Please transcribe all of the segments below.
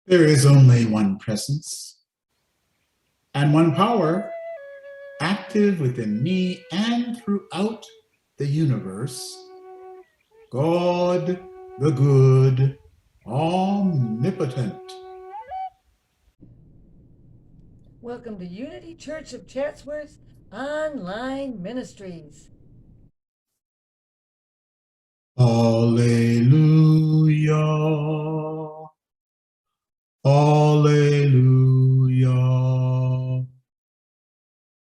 There is only one presence and one power active within me and throughout the universe. God, the good, omnipotent. Welcome to Unity Church of Chatsworth Online Ministries. Alleluia. Alleluia.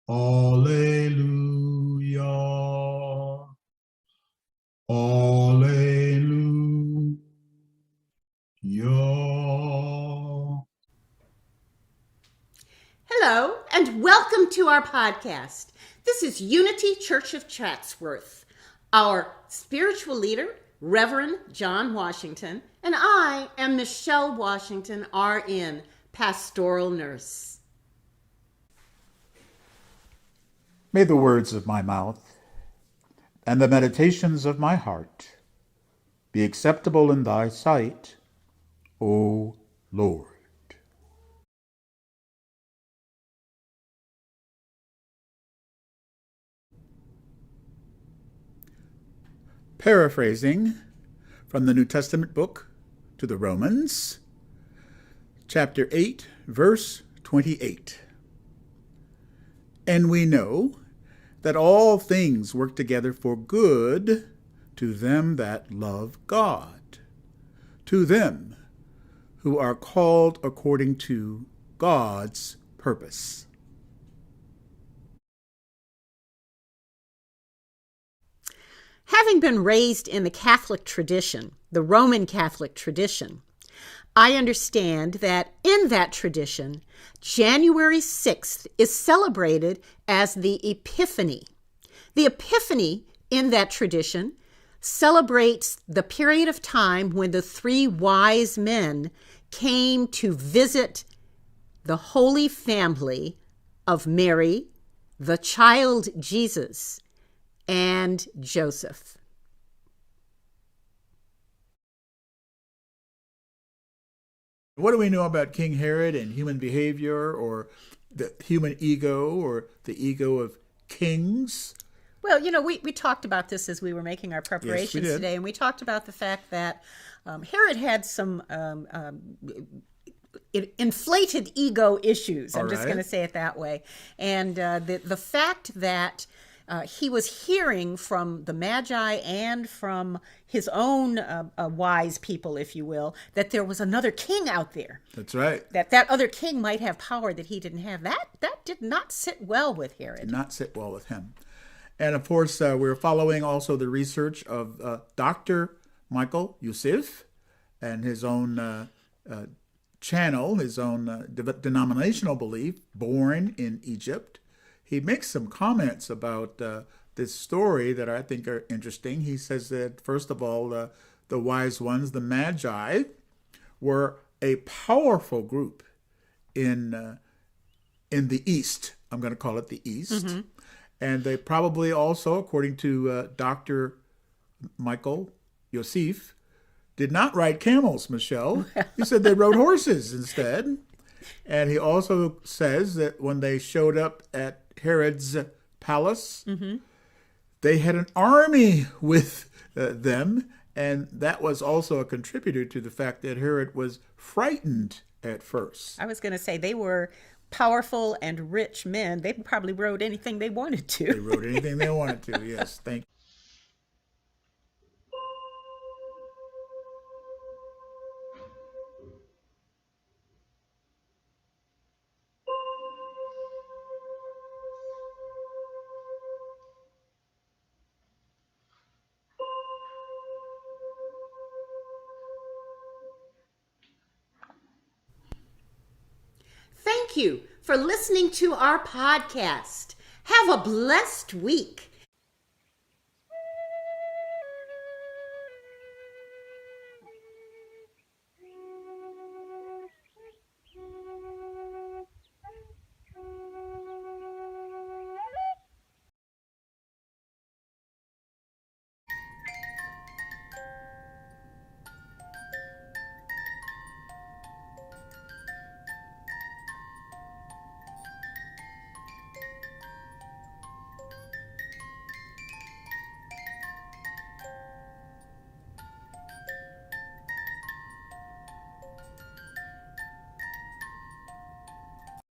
Alleluia. Alleluia. Hello, and welcome to our podcast. This is Unity Church of Chatsworth. Our spiritual leader, Reverend John Washington, and I am Michelle Washington, RN, pastoral nurse. May the words of my mouth and the meditations of my heart be acceptable in thy sight, O Lord. Paraphrasing from the New Testament book to the Romans, chapter 8, verse 28. And we know that all things work together for good to them that love God, to them who are called according to God's purpose. Having been raised in the Catholic tradition, the Roman Catholic tradition, I understand that in that tradition, January 6th is celebrated as the Epiphany. The Epiphany in that tradition celebrates the period of time when the three wise men came to visit the Holy Family of Mary, the child Jesus, and Joseph. What do we know about King Herod and human behavior, or the human ego, or the ego of kings? Well, we talked about this as we were making our preparations today, and we talked about the fact that Herod had some inflated ego issues. I'm just going to say it that way. And the fact that he was hearing from the Magi and from his own wise people, if you will, that there was another king out there. That's right. That other king might have power that he didn't have. That did not sit well with Herod. Did not sit well with him. And of course, we're following also the research of Dr. Michael Youssef and his own channel, his own denominational belief, Born in Egypt. He makes some comments about this story that I think are interesting. He says that, first of all, the wise ones, the Magi, were a powerful group in the East. I'm going to call it the East. Mm-hmm. And they probably also, according to Dr. Michael Youssef, did not ride camels, Michelle. He said they rode horses instead. And he also says that when they showed up at Herod's palace, mm-hmm. they had an army with them. And that was also a contributor to the fact that Herod was frightened at first. I was going to say they were powerful and rich men. They probably rode anything they wanted to. They rode anything they wanted to, yes. Thank you. Thank you for listening to our podcast. Have a blessed week.